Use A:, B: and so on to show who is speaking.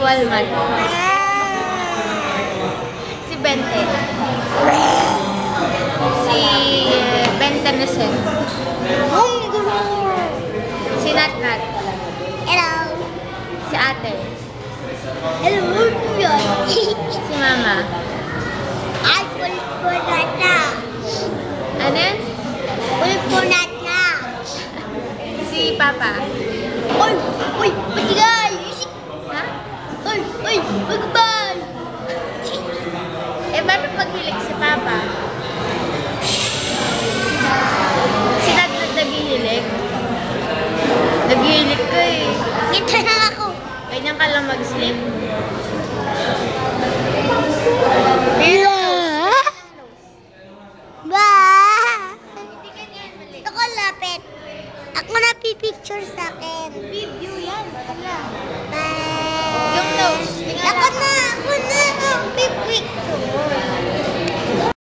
A: Walman. Si Bente. Si Bente Nesen. Si Natnat.
B: Hello.
A: Si Ate.
B: Hello.
A: Si Mama.
B: Ay, pulpunat na.
A: Ano yan?
B: Pulpunat na.
A: Si Papa.
B: Uy! Uy! Patigay!
A: Ha?
B: Uy! Uy! Magkabal!
A: Eh, bakit paghilig si Papa? Si Natnat naghihilig? Naghihilig ka eh.
B: Ngita na ako.
A: Ganyan ka lang mag-sleep.
B: Ba!
A: Hindi ganyan, mali.
B: Ako lapit. Ako na pipicture sa akin.
A: Video yan. Wala.